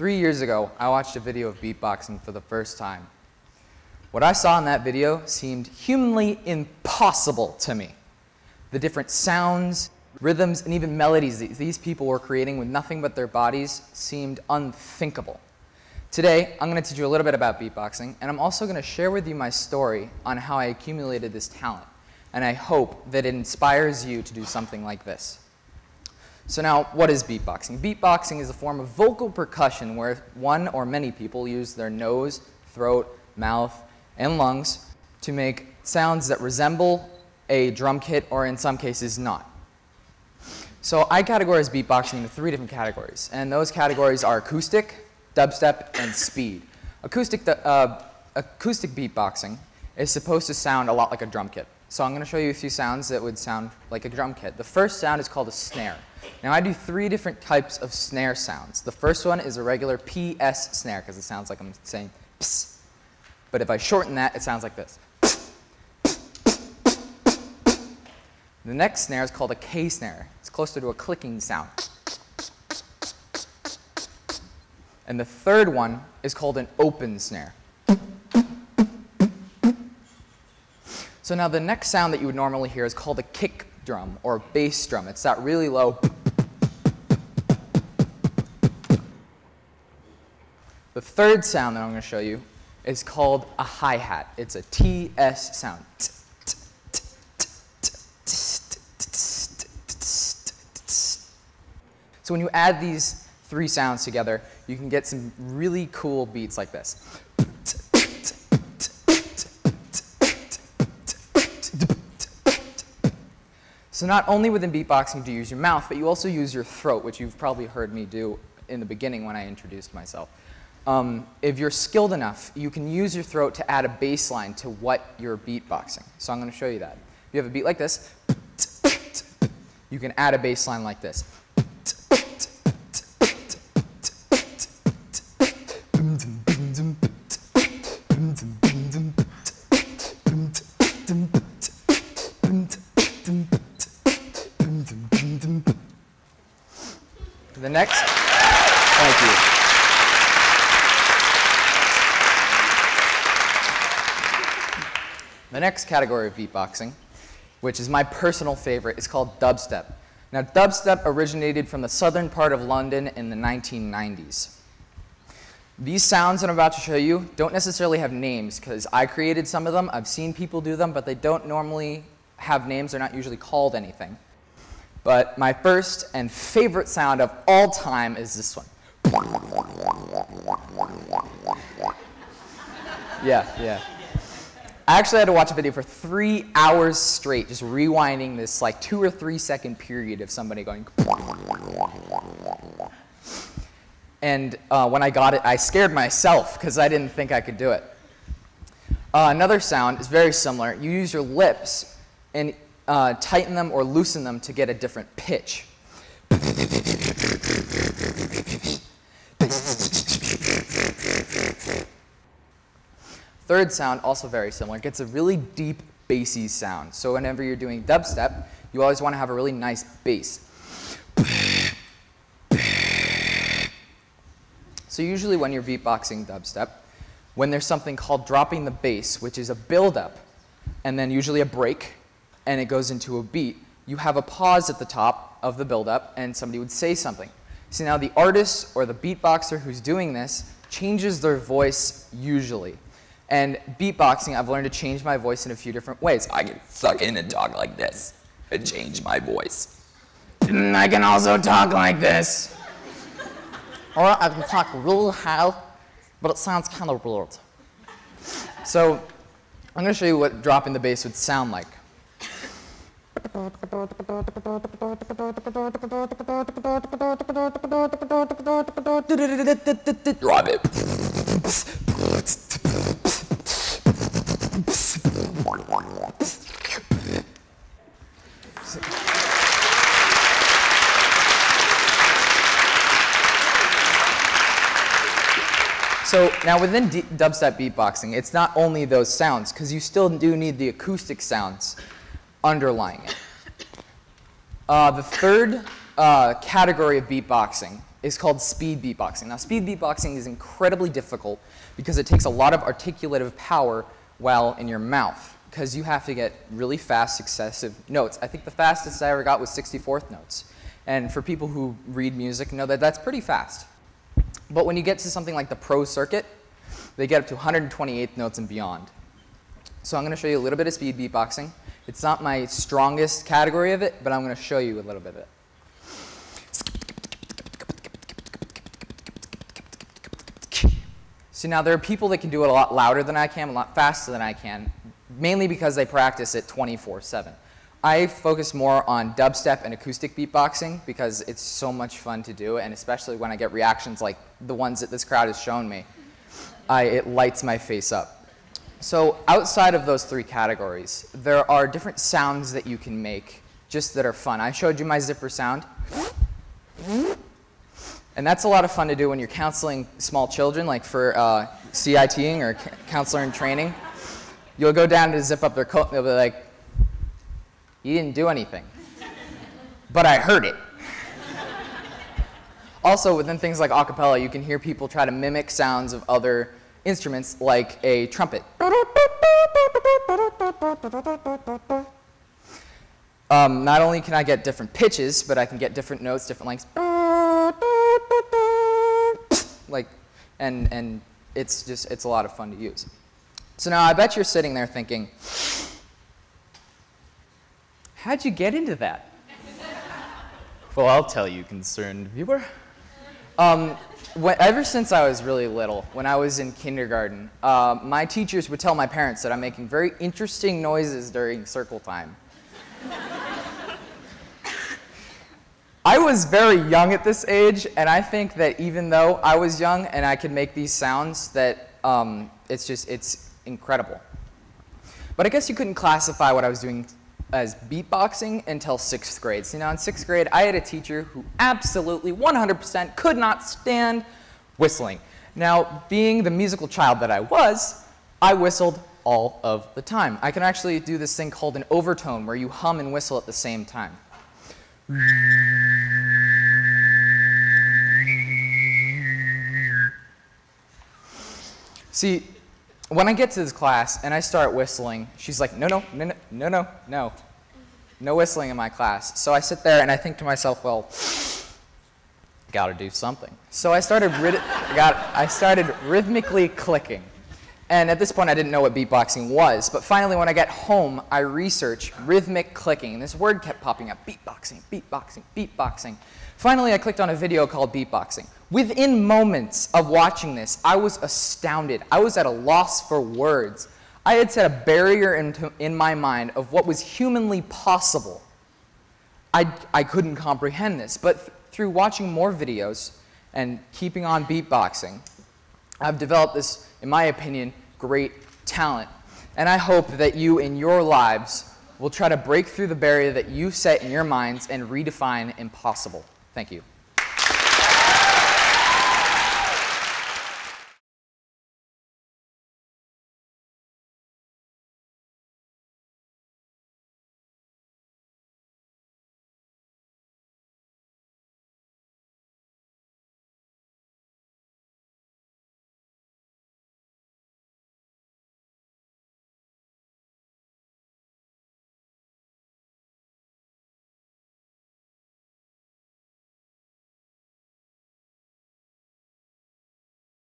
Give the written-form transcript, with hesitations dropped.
Years ago, I watched a video of beatboxing for the first time. What I saw in that video seemed humanly impossible to me. The different sounds, rhythms, and even melodies these people were creating with nothing but their bodies seemed unthinkable. Today, I'm going to teach you a little bit about beatboxing, and I'm also going to share with you my story on how I accumulated this talent. And I hope that it inspires you to do something like this. So now, what is beatboxing? Beatboxing is a form of vocal percussion where one or many people use their nose, throat, mouth, and lungs to make sounds that resemble a drum kit or in some cases not. So I categorize beatboxing into 3 different categories, and those categories are acoustic, dubstep, and speed. Acoustic beatboxing is supposed to sound a lot like a drum kit. So I'm going to show you a few sounds that would sound like a drum kit. The first sound is called a snare. Now I do 3 different types of snare sounds. The first one is a regular PS snare because it sounds like I'm saying ps. But if I shorten that, it sounds like this. The next snare is called a K snare. It's closer to a clicking sound. And the third one is called an open snare. So now the next sound that you would normally hear is called a kick drum or bass drum. It's that really low. The third sound that I'm going to show you is called a hi-hat. It's a TS sound. So when you add these 3 sounds together, you can get some really cool beats like this. So not only within beatboxing do you use your mouth, but you also use your throat, which you've probably heard me do in the beginning when I introduced myself. If you're skilled enough, you can use your throat to add a bass line to what you're beatboxing. So I'm going to show you that. If you have a beat like this, you can add a bass line like this. The next, thank you. The next category of beatboxing, which is my personal favorite, is called dubstep. Now, dubstep originated from the southern part of London in the 1990s. These sounds that I'm about to show you don't necessarily have names because I created some of them. I've seen people do them, but they don't normally have names. They're not usually called anything. But my first and favorite sound of all time is this one. Yeah. I actually had to watch a video for 3 hours straight, just rewinding this like 2 or 3 second period of somebody going. And when I got it, I scared myself because I didn't think I could do it. Another sound is very similar. You use your lips and tighten them or loosen them to get a different pitch. Third sound, also very similar. It gets a really deep, bassy sound. So whenever you're doing dubstep, you always want to have a really nice bass. So usually when you're beatboxing dubstep, when there's something called dropping the bass, which is a build-up, and then usually a break, and it goes into a beat, you have a pause at the top of the build-up, and somebody would say something. So now the artist or the beatboxer who's doing this changes their voice usually. And beatboxing, I've learned to change my voice in a few different ways. I can suck in and talk like this and change my voice. I can also talk like this. Or I can talk real high, but it sounds kind of weird. So I'm going to show you what dropping the bass would sound like. Drop it. So now within dubstep beatboxing, it's not only those sounds, because you still do need the acoustic sounds underlying it. The third category of beatboxing is called speed beatboxing. Now speed beatboxing is incredibly difficult because it takes a lot of articulative power while in your mouth, because you have to get really fast successive notes. I think the fastest I ever got was 64th notes. And for people who read music know that that's pretty fast. But when you get to something like the pro circuit, they get up to 128th notes and beyond. So I'm going to show you a little bit of speed beatboxing. It's not my strongest category of it, but I'm going to show you a little bit of it. So now there are people that can do it a lot louder than I can, a lot faster than I can, mainly because they practice it 24/7. I focus more on dubstep and acoustic beatboxing because it's so much fun to do, and especially when I get reactions like the ones that this crowd has shown me, it lights my face up. So outside of those three categories, there are different sounds that you can make just that are fun. I showed you my zipper sound. And that's a lot of fun to do when you're counseling small children, like for CITing or counselor in training. You'll go down to zip up their coat, and they'll be like, "You didn't do anything, but I heard it." Also, within things like a cappella, you can hear people try to mimic sounds of other instruments, like a trumpet. Not only can I get different pitches, but I can get different notes, different lengths. And it's a lot of fun to use. So now I bet you're sitting there thinking, how'd you get into that? Well, I'll tell you, concerned viewer. Ever since I was really little, when I was in kindergarten, my teachers would tell my parents that I'm making very interesting noises during circle time. I was very young at this age, and I think that even though I was young and I could make these sounds, that it's incredible. But I guess you couldn't classify what I was doing as beatboxing until 6th grade. So now in 6th grade, I had a teacher who absolutely 100% could not stand whistling. Now, being the musical child that I was, I whistled all of the time. I can actually do this thing called an overtone, where you hum and whistle at the same time. See, when I get to this class and I start whistling, she's like, no whistling in my class. So I sit there and I think to myself, well, gotta do something. So I started rhythmically clicking. And at this point, I didn't know what beatboxing was. But finally, when I get home, I researched rhythmic clicking. And this word kept popping up, beatboxing, beatboxing, beatboxing. Finally, I clicked on a video called Beatboxing. Within moments of watching this, I was astounded. I was at a loss for words. I had set a barrier in my mind of what was humanly possible. I couldn't comprehend this. But through watching more videos and keeping on beatboxing, I've developed this, in my opinion, great talent. And I hope that you, in your lives, will try to break through the barrier that you set in your minds and redefine impossible. Thank you.